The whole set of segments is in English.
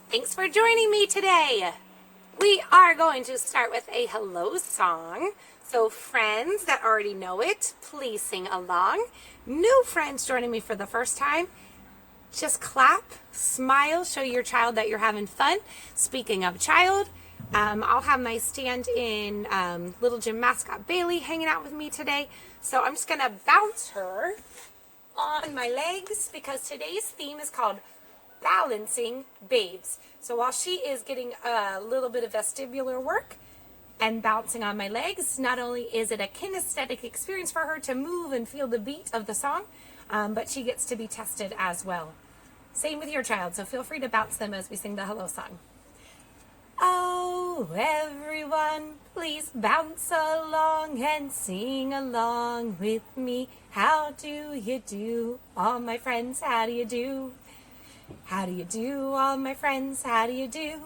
Thanks for joining me today. We are going to start with a hello song. So friends that already know it, please sing along. New friends joining me for the first time, just clap, smile, show your child that you're having fun. Speaking of child, I'll have my stand-in Little Gym mascot Bailey hanging out with me today. So I'm just going to bounce her on my legs because today's theme is called Balancing Babes. So while she is getting a little bit of vestibular work and bouncing on my legs, not only is it a kinesthetic experience for her to move and feel the beat of the song, but she gets to be tested as well. Same with your child, so feel free to bounce them as we sing the hello song. Oh, everyone, please bounce along and sing along with me. How do you do, all my friends? How do you do? How do you do, all my friends? How do you do?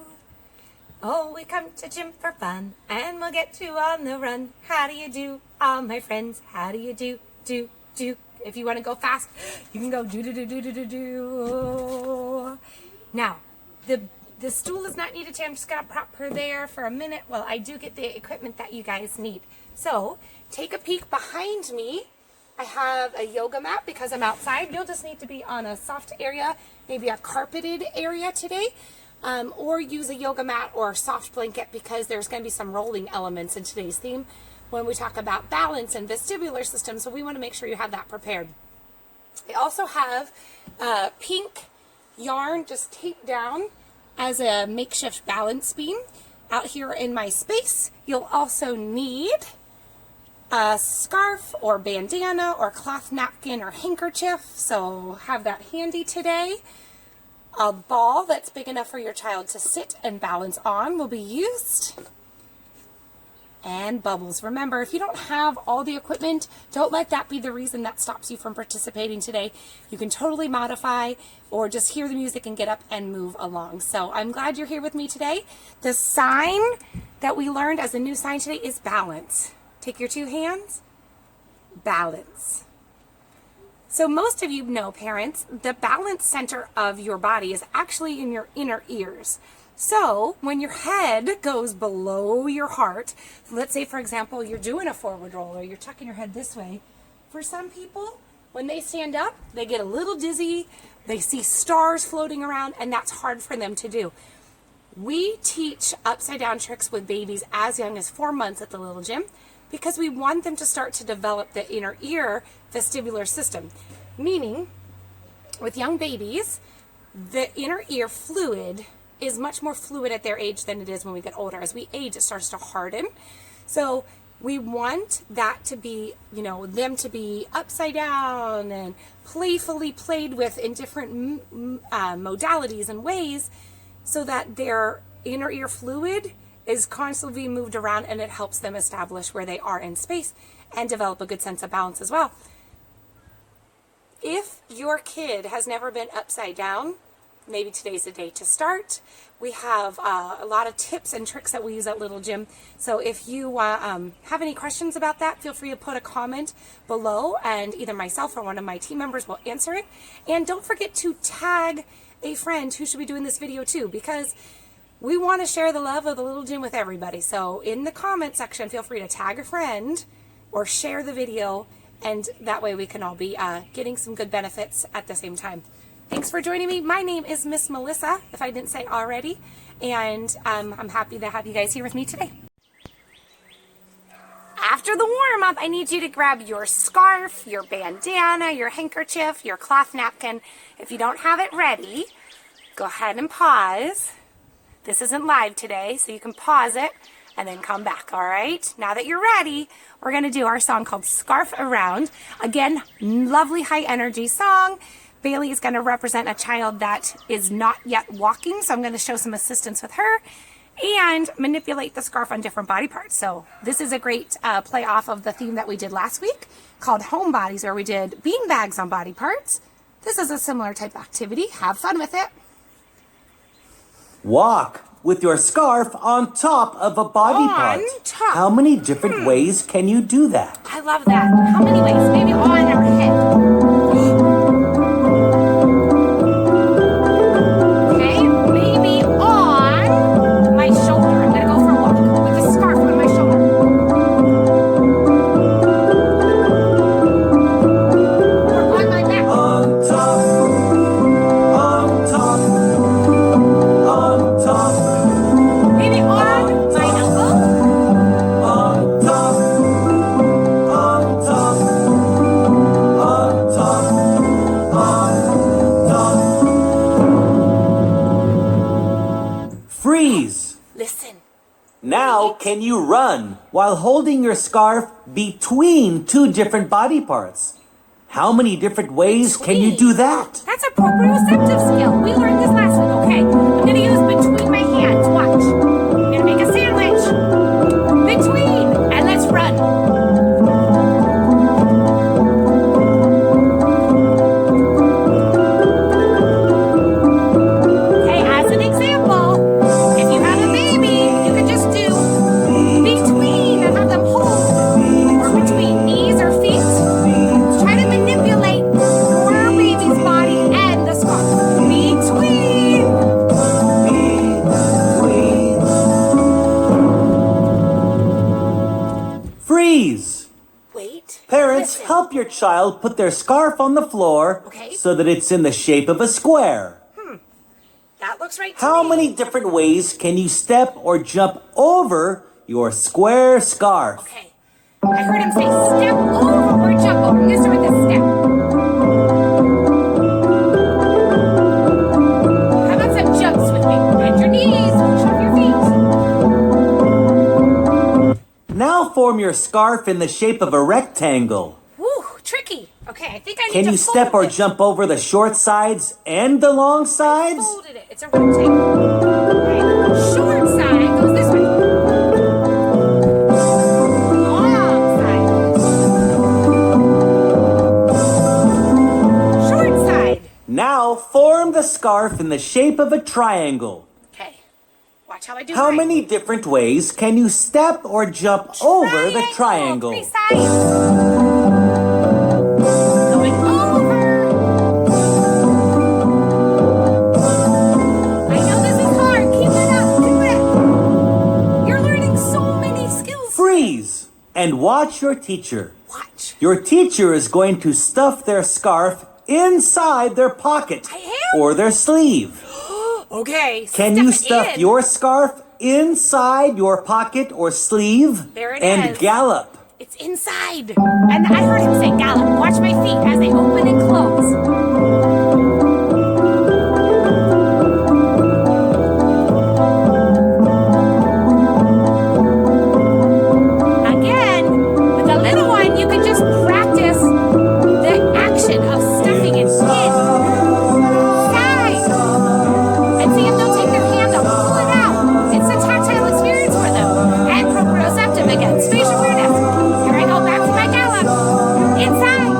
Oh, we come to gym for fun, and we'll get you on the run. How do you do, all my friends? How do you do, do, do? If you want to go fast, you can go do, do, do, do, do, do, do. Now, the stool is not needed today. I'm just going to prop her there for a minute while I do get the equipment that you guys need. So, take a peek behind me. I have a yoga mat because I'm outside. You'll just need to be on a soft area, maybe a carpeted area today, or use a yoga mat or a soft blanket because there's going to be some rolling elements in today's theme when we talk about balance and vestibular system, so we want to make sure you have that prepared. I also have pink yarn just taped down as a makeshift balance beam out here in my space. You'll also need a scarf or bandana or cloth napkin or handkerchief, so have that handy today. A ball that's big enough for your child to sit and balance on will be used. And bubbles. Remember, if you don't have all the equipment, don't let that be the reason that stops you from participating today. You can totally modify or just hear the music and get up and move along. So I'm glad you're here with me today. The sign that we learned as a new sign today is balance. Take your two hands, balance. So most of you know, parents, the balance center of your body is actually in your inner ears. So when your head goes below your heart, let's say, for example, you're doing a forward roll or you're tucking your head this way. For some people, when they stand up, they get a little dizzy, they see stars floating around, and that's hard for them to do. We teach upside down tricks with babies as young as 4 months at the Little Gym because we want them to start to develop the inner ear vestibular system. Meaning, with young babies, the inner ear fluid is much more fluid at their age than it is when we get older. As we age, it starts to harden. So we want that to be, them to be upside down and playfully played with in different modalities and ways so that their inner ear fluid is constantly being moved around and it helps them establish where they are in space and develop a good sense of balance as well. If your kid has never been upside down, maybe today's the day to start. We have a lot of tips and tricks that we use at Little Gym. So if you have any questions about that, feel free to put a comment below and either myself or one of my team members will answer it. And don't forget to tag a friend who should be doing this video too, because we want to share the love of the Little Gym with everybody. So in the comment section, feel free to tag a friend or share the video, and that way we can all be getting some good benefits at the same time. Thanks for joining me. My name is Miss Melissa, if I didn't say already, and I'm happy to have you guys here with me today. After the warm-up, I need you to grab your scarf, your bandana, your handkerchief, your cloth napkin. If you don't have it ready, go ahead and pause. This isn't live today, so you can pause it and then come back, all right? Now that you're ready, we're going to do our song called Scarf Around. Again, lovely high energy song. Bailey is going to represent a child that is not yet walking, so I'm going to show some assistance with her and manipulate the scarf on different body parts. So this is a great play off of the theme that we did last week called Home Bodies, where we did bean bags on body parts. This is a similar type activity. Have fun with it. Walk with your scarf on top of a body part. Top. How many different ways can you do that? I love that. How many ways? Maybe on our head. Okay, maybe can you run while holding your scarf between two different body parts? How many different ways can you do that? That's a proprioceptive skill. We learned this last week, okay? I'm going to use between my hands. Watch. I'm going to make a sandwich. Between. And let's run. Okay, as an example, if you have a baby, you can just do between and have them hold. Or between knees or feet. Try to manipulate your baby's body and the scarf. Between. Freeze! Wait. Parents, Listen. help your child put their scarf on the floor Okay. so that it's in the shape of a square. That looks right to How me. many different ways can you step or jump over your square scarf? Okay. I heard him say step over or jump over. I'm going to start with this step. How about some jumps with me? Bend your knees, push off your feet. Now form your scarf in the shape of a rectangle. Woo, tricky. Okay, I think I need Can to you fold step or this. jump over the short sides and the long sides? Folded it. It's a rectangle. Okay. Short side goes this way. Long side. Short side. Now form the scarf in the shape of a triangle. Okay. Watch how I do How mine. many different ways can you step or jump over the triangle? 3 sides. Going over. I know this is hard. Keep it up. Do it. You're learning so many skills. Freeze and watch your teacher. Watch. Your teacher is going to stuff their scarf inside their pocket I am? or their sleeve. Okay. Can you stuff your scarf inside your pocket or sleeve There it and is. gallop? It's inside. And I heard him say gallop. Watch my feet as they open and close. Again, with the little one, you can just practice the action of stuffing it inside. And see if they'll take their hand up, pull it out. It's a tactile experience for them. And proprioceptive again. Spatial awareness. Here I go back to my gallop. Inside.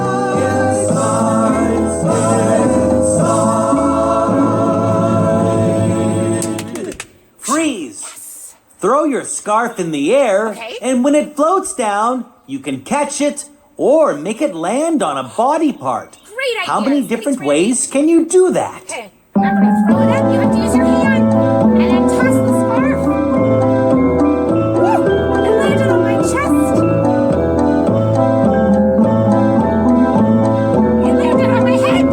Freeze! Throw your scarf in the air, Okay. and when it floats down, you can catch it or make it land on a body part. Great idea. How many different ways can you do that? Okay. Remember to throw it up. You have to use your hand. And then toss the scarf. Woo! It landed on my chest. It landed on my head.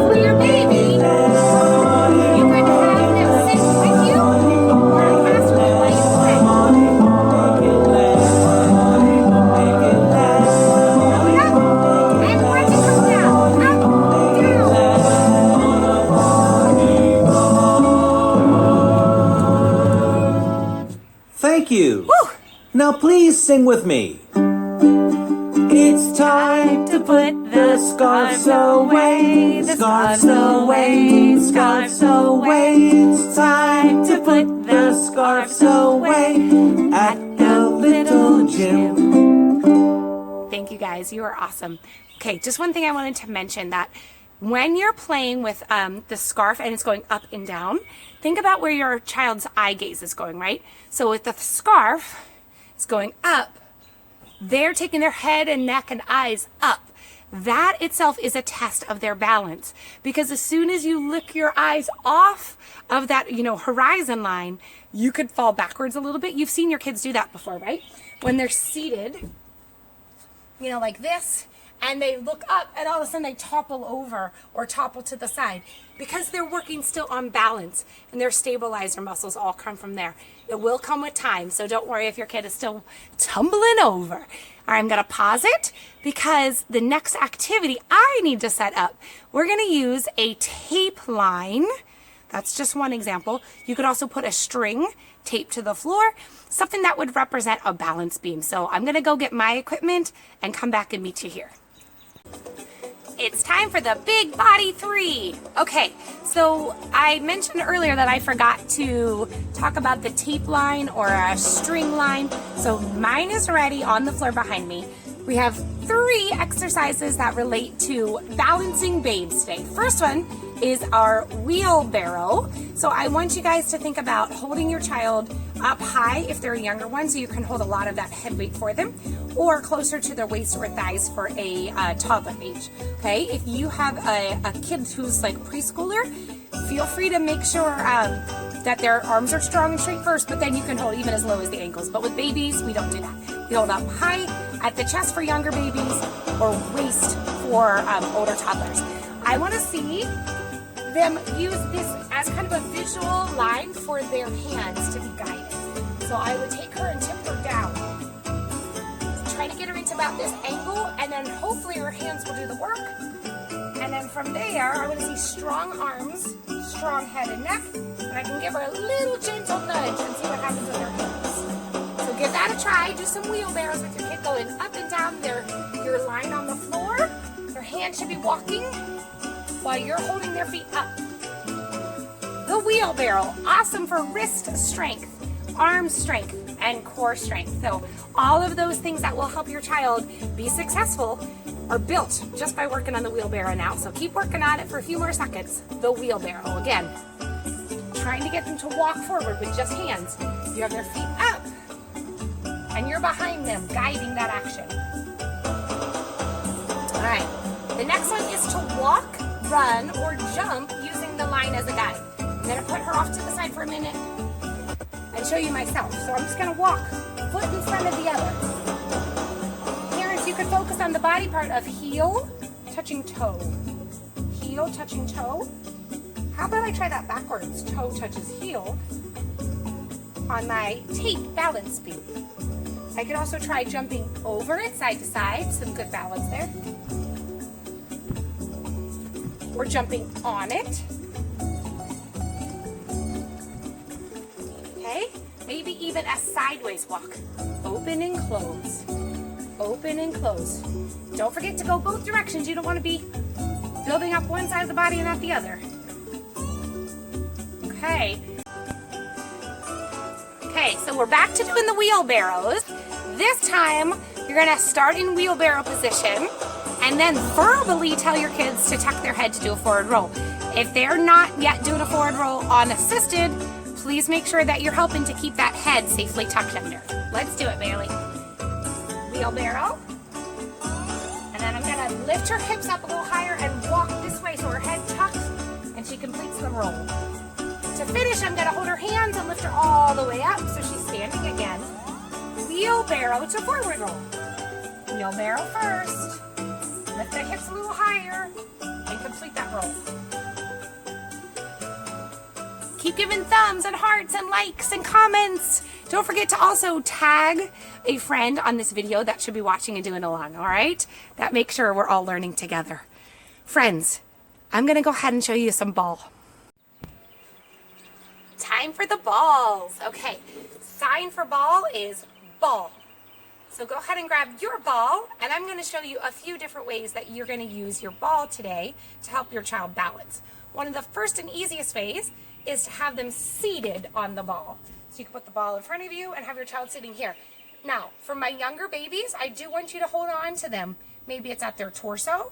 For your baby, you could have them sit with you or pass with you while you play. Throw it up and watch it come down. Up, down. Thank you. Woo! Now please sing with me. It's time to put the scarves away, the scarves away, scarves away. It's time to put the scarves away at the little gym. Thank you guys. You are awesome. Okay, just one thing I wanted to mention that when you're playing with the scarf and it's going up and down, think about where your child's eye gaze is going, right? So with the scarf, it's going up. They're taking their head and neck and eyes up. That itself is a test of their balance, because as soon as you lick your eyes off of that, horizon line, you could fall backwards a little bit. You've seen your kids do that before, right? When they're seated, like this, and they look up and all of a sudden they topple over or topple to the side because they're working still on balance, and their stabilizer muscles all come from there. It will come with time, so don't worry if your kid is still tumbling over. All right, I'm going to pause it because the next activity I need to set up, we're going to use a tape line That's just one example. You could also put a string taped to the floor, something that would represent a balance beam. So I'm gonna go get my equipment and come back and meet you here. It's time for the big body 3. Okay, so I mentioned earlier that I forgot to talk about the tape line or a string line. So mine is ready on the floor behind me. We have 3 exercises that relate to balancing babes today. First one is our wheelbarrow. So I want you guys to think about holding your child up high if they're a younger one, so you can hold a lot of that head weight for them, or closer to their waist or thighs for a toddler age. Okay, if you have a kid who's like preschooler, feel free to make sure that their arms are strong and straight first, but then you can hold even as low as the ankles. But with babies, we don't do that. We hold up high at the chest for younger babies or waist for older toddlers. I want to see them use this as kind of a visual line for their hands to be guided. So I would take her and tip her down. Try to get her into about this angle, and then hopefully her hands will do the work. And then from there, I want to see strong arms, strong head and neck, and I can give her a little gentle nudge and see what happens with her hands. So give that a try. Do some wheelbarrows with your kid going up and down your line on the floor. Their hands should be walking while you're holding their feet up. The wheelbarrow, awesome for wrist strength, arm strength, and core strength. So all of those things that will help your child be successful are built just by working on the wheelbarrow now. So keep working on it for a few more seconds. The wheelbarrow, again, trying to get them to walk forward with just hands. You have their feet up, and you're behind them, guiding that action. All right, the next one is to walk, run, or jump using the line as a guide. I'm gonna put her off to the side for a minute and show you myself. So I'm just gonna walk, foot in front of the other. Parents, you can focus on the body part of heel touching toe. Heel touching toe. How about I try that backwards? Toe touches heel on my tape balance beam. I could also try jumping over it side to side, some good balance there. Or jumping on it. Okay, maybe even a sideways walk. Open and close. Open and close. Don't forget to go both directions. You don't want to be building up one side of the body and not the other. Okay. Okay, so we're back to doing the wheelbarrows. This time, you're gonna start in wheelbarrow position and then verbally tell your kids to tuck their head to do a forward roll. If they're not yet doing a forward roll unassisted, please make sure that you're helping to keep that head safely tucked under. Let's do it, Bailey. Wheelbarrow. And then I'm gonna lift her hips up a little higher and walk this way so her head tucks and she completes the roll. To finish, I'm gonna hold her hands and lift her all the way up so she's standing again. Wheelbarrow to forward roll. Wheelbarrow first. Lift the hips a little higher and complete that roll. Keep giving thumbs and hearts and likes and comments. Don't forget to also tag a friend on this video that should be watching and doing along, all right? That makes sure we're all learning together. Friends, I'm gonna go ahead and show you some ball. Time for the balls. Okay, sign for ball is ball. So go ahead and grab your ball, and I'm gonna show you a few different ways that you're gonna use your ball today to help your child balance. One of the first and easiest ways is to have them seated on the ball. So you can put the ball in front of you and have your child sitting here. Now, for my younger babies, I do want you to hold on to them. Maybe it's at their torso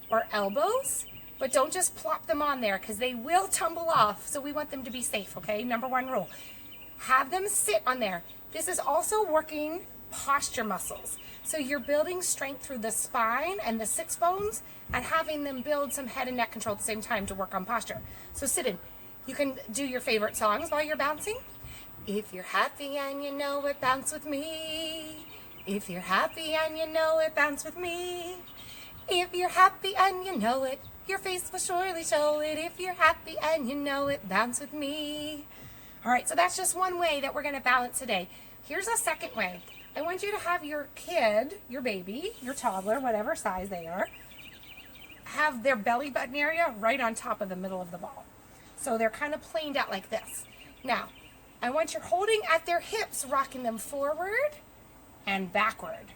or elbows, but don't just plop them on there because they will tumble off. So we want them to be safe, okay? Number one rule, have them sit on there. This is also working posture muscles. So you're building strength through the spine and the sits bones and having them build some head and neck control at the same time to work on posture. So sit in. You can do your favorite songs while you're bouncing. If you're happy and you know it, bounce with me. If you're happy and you know it, bounce with me. If you're happy and you know it, your face will surely show it. If you're happy and you know it, bounce with me. All right, so that's just one way that we're gonna balance today. Here's a second way. I want you to have your kid, your baby, your toddler, whatever size they are, have their belly button area right on top of the middle of the ball. So they're kind of planed out like this. Now, I want you holding at their hips, rocking them forward and backward.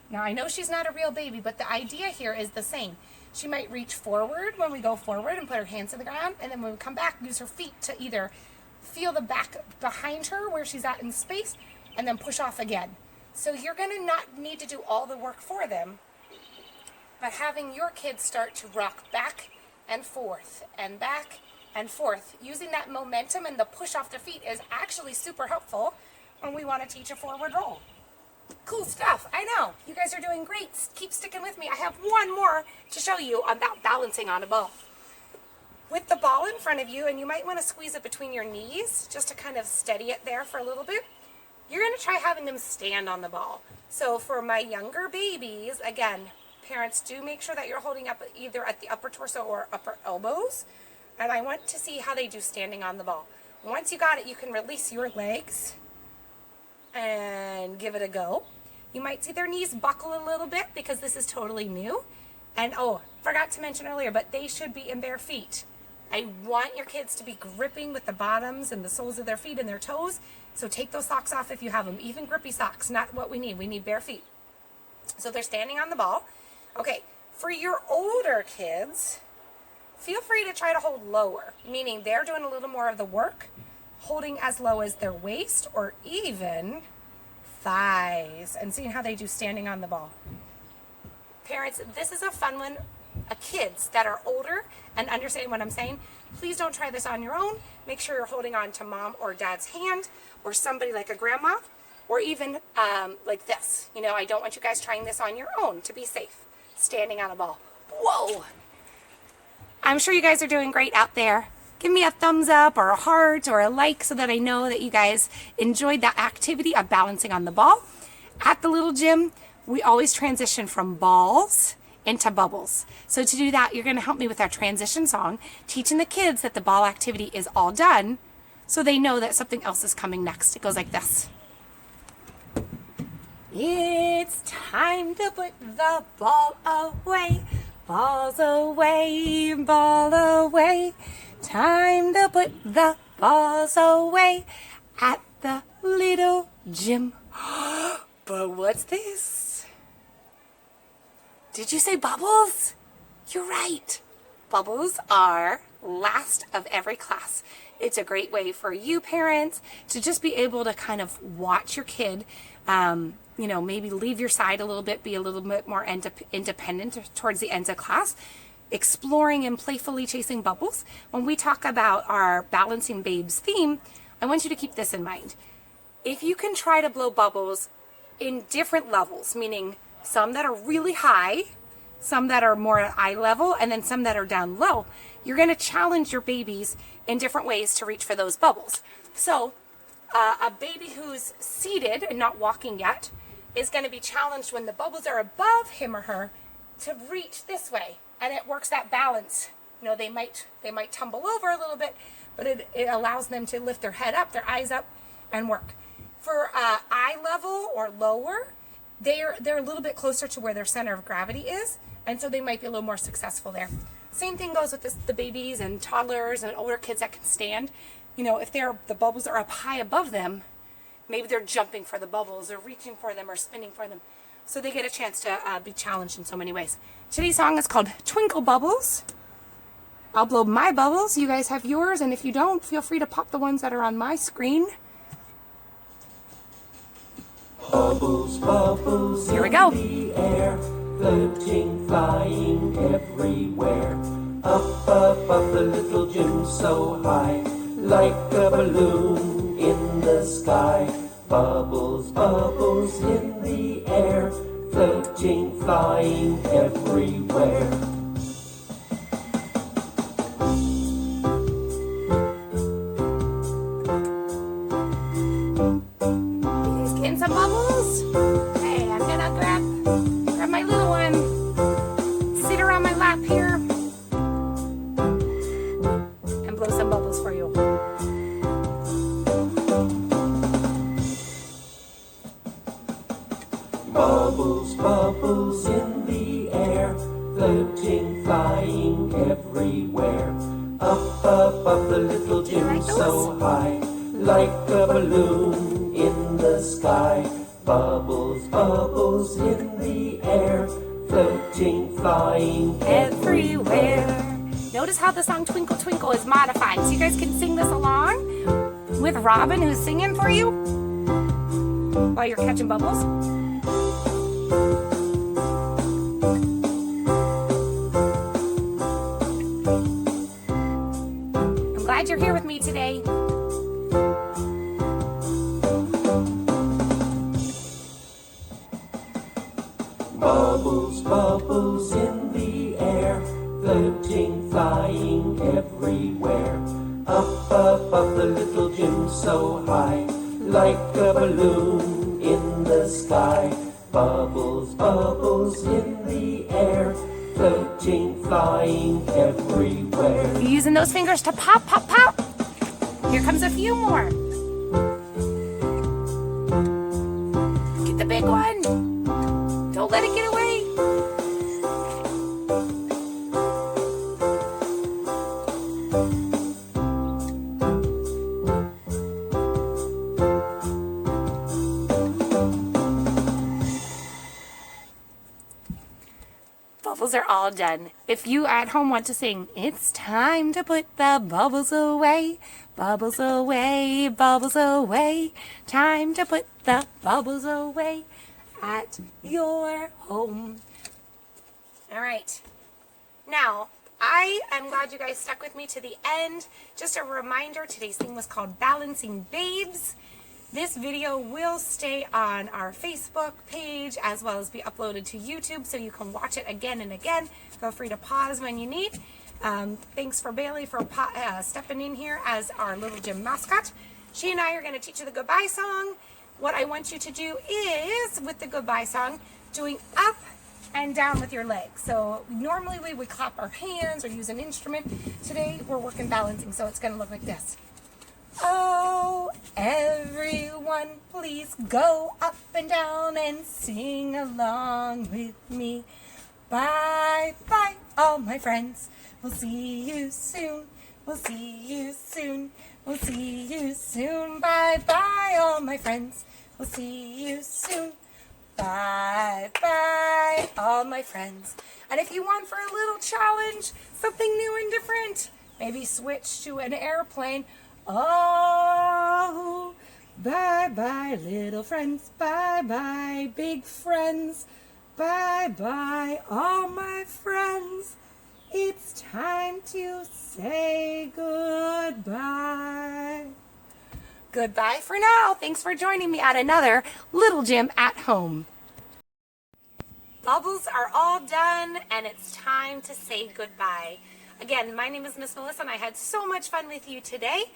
Now, I know she's not a real baby, but the idea here is the same. She might reach forward when we go forward and put her hands to the ground, and then when we come back, use her feet to either feel the back behind her where she's at in space, and then push off again. So you're going to not need to do all the work for them, but having your kids start to rock back and forth and back and forth, using that momentum and the push off their feet is actually super helpful when we want to teach a forward roll. Cool stuff. I know. You guys are doing great. Keep sticking with me. I have one more to show you about balancing on a ball. With the ball in front of you, and you might want to squeeze it between your knees just to kind of steady it there for a little bit. You're going to try having them stand on the ball. So for my younger babies, again, parents, do make sure that you're holding up either at the upper torso or upper elbows. And I want to see how they do standing on the ball. Once you got it, you can release your legs and give it a go. You might see their knees buckle a little bit because this is totally new. And oh, forgot to mention earlier, but they should be in bare feet. I want your kids to be gripping with the bottoms and the soles of their feet and their toes. So take those socks off if you have them. Even grippy socks, not what we need. We need bare feet. So they're standing on the ball. Okay, for your older kids, feel free to try to hold lower, meaning they're doing a little more of the work, holding as low as their waist or even thighs, and seeing how they do standing on the ball. Parents, this is a fun one. Kids that are older and understand what I'm saying, please don't try this on your own. Make sure you're holding on to mom or dad's hand or somebody like a grandma, or even like this. You know, I don't want you guys trying this on your own to be safe. Standing on a ball. Whoa! I'm sure you guys are doing great out there. Give me a thumbs up or a heart or a like so that I know that you guys enjoyed that activity of balancing on the ball. At the little gym, we always transition from balls into bubbles. So to do that, you're going to help me with our transition song, teaching the kids that the ball activity is all done so they know that something else is coming next. It goes like this. It's time to put the ball away. Balls away, ball away. Time to put the balls away at the little gym. But what's this? Did you say bubbles? You're right. Bubbles are last of every class. It's a great way for you parents to just be able to kind of watch your kid, you know, maybe leave your side a little bit, be a little bit more independent towards the end of class, exploring and playfully chasing bubbles. When we talk about our Balancing Babes theme, I want you to keep this in mind. If you can try to blow bubbles in different levels, meaning some that are really high, some that are more at eye level, and then some that are down low, you're going to challenge your babies in different ways to reach for those bubbles. So a baby who's seated and not walking yet is going to be challenged when the bubbles are above him or her to reach this way, and it works that balance. You know, they might tumble over a little bit, but it allows them to lift their head up, their eyes up, and work. For eye level or lower, they're a little bit closer to where their center of gravity is, and so they might be a little more successful there. Same thing goes with the babies and toddlers and older kids that can stand. You know, if the bubbles are up high above them, maybe they're jumping for the bubbles or reaching for them or spinning for them. So they get a chance to be challenged in so many ways. Today's song is called Twinkle Bubbles. I'll blow my bubbles. You guys have yours, and if you don't, feel free to pop the ones that are on my screen. Bubbles, bubbles Here we go. In the air, floating, flying everywhere. Up above the little gym so high, like a balloon in the sky. Bubbles, bubbles in the air, floating, flying everywhere. Getting some bubbles? Hey, I'm gonna grab my little one, sit her on my lap here, and blow some bubbles for you. Bubbles, bubbles in the air, floating, flying everywhere. Up Jim like those? so high, like a balloon in the sky. Bubbles, bubbles in the air, floating, flying Everywhere. Notice how the song Twinkle Twinkle is modified. So you guys can sing this along with Robin, who's singing for you while you're catching bubbles. I'm glad you're here with me today. Bubbles, bubbles in the air, floating, flying everywhere. Up above the little Jim so high, like a balloon in the sky. Bubbles, bubbles in the air, floating, flying everywhere. You're using those fingers to pop, pop, pop. Here comes a few more. Get the big one. Don't let it get away. Bubbles are all done. If you at home want to sing, it's time to put the bubbles away. Bubbles away, bubbles away. Time to put the bubbles away at your home. All right. Now, I am glad you guys stuck with me to the end. Just a reminder, today's thing was called Balancing Babes. This video will stay on our Facebook page as well as be uploaded to YouTube so you can watch it again and again. Feel free to pause when you need. Thanks for Bailey for stepping in here as our little Jim mascot. She and I are going to teach you the goodbye song. What I want you to do is, with the goodbye song, doing up and down with your legs. So normally we would clap our hands or use an instrument. Today we're working balancing, so it's going to look like this. Oh, everyone, please go up and down and sing along with me. Bye, bye, all my friends. We'll see you soon. We'll see you soon. We'll see you soon. Bye, bye, all my friends. We'll see you soon. Bye, bye, all my friends. And if you want for a little challenge, something new and different, maybe switch to an airplane. Oh, bye-bye, little friends. Bye-bye, big friends. Bye-bye, all my friends. It's time to say goodbye. Goodbye for now. Thanks for joining me at another Little Jim at Home. Bubbles are all done, and it's time to say goodbye. Again, my name is Miss Melissa, and I had so much fun with you today.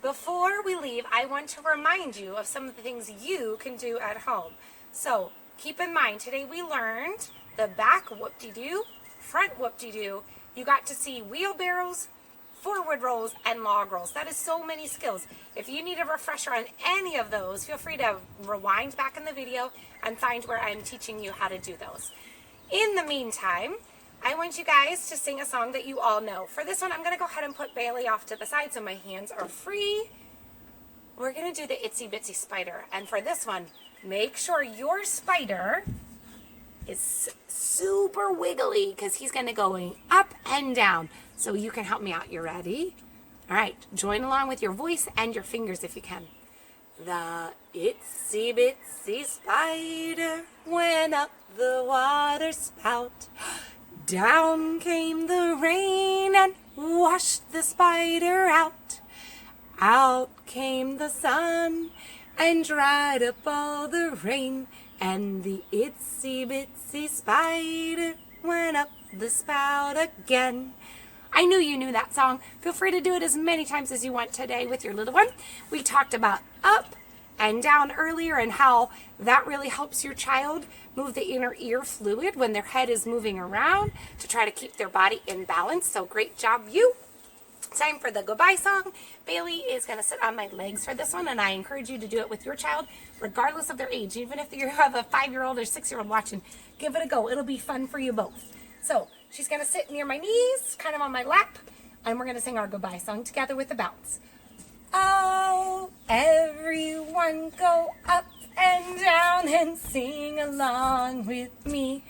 Before we leave, I want to remind you of some of the things you can do at home. So keep in mind, today we learned the back whoop-de-doo, front whoop-de-doo. You got to see wheelbarrows, forward rolls, and log rolls. That is so many skills. If you need a refresher on any of those, feel free to rewind back in the video and find where I'm teaching you how to do those. In the meantime, I want you guys to sing a song that you all know. For this one, I'm going to go ahead and put Bailey off to the side so my hands are free. We're going to do the Itsy Bitsy Spider. And for this one, make sure your spider is super wiggly because he's going to go up and down. So you can help me out. You ready? All right. Join along with your voice and your fingers if you can. The itsy bitsy spider went up the water spout. Down came the rain and washed the spider out. Out came the sun and dried up all the rain. And the itsy bitsy spider went up the spout again. I knew you knew that song. Feel free to do it as many times as you want today with your little one. We talked about up and down earlier and how that really helps your child move the inner ear fluid when their head is moving around to try to keep their body in balance. So great job, you. Time for the goodbye song. Bailey is going to sit on my legs for this one, and I encourage you to do it with your child, regardless of their age. Even if you have a 5-year-old or 6-year-old watching, give it a go. It'll be fun for you both. So she's going to sit near my knees, kind of on my lap, and we're going to sing our goodbye song together with the bounce. Oh, everyone go up and down and sing along with me.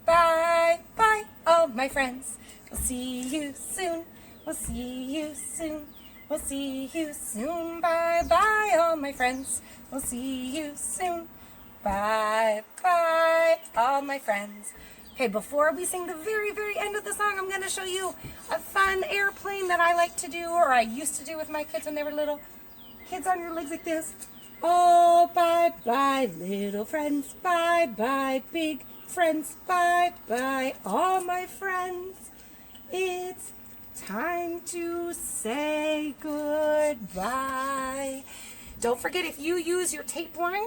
Bye, bye, all my friends. We'll see you soon. We'll see you soon. We'll see you soon. Bye, bye, all my friends. We'll see you soon. Bye, bye, all my friends. Okay, before we sing the very, very end of the song, I'm going to show you a fun airplane that I like to do, or I used to do with my kids when they were little. Kids on your legs like this. Oh, bye, bye, little friends. Bye, bye, big friends. Bye, bye, all my friends. It's time to say goodbye. Don't forget, if you use your tape line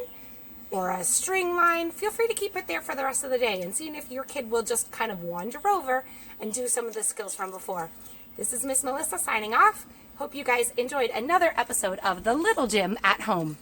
or a string line, feel free to keep it there for the rest of the day and seeing if your kid will just kind of wander over and do some of the skills from before. This is Miss Melissa signing off. Hope you guys enjoyed another episode of The Little Gym at Home.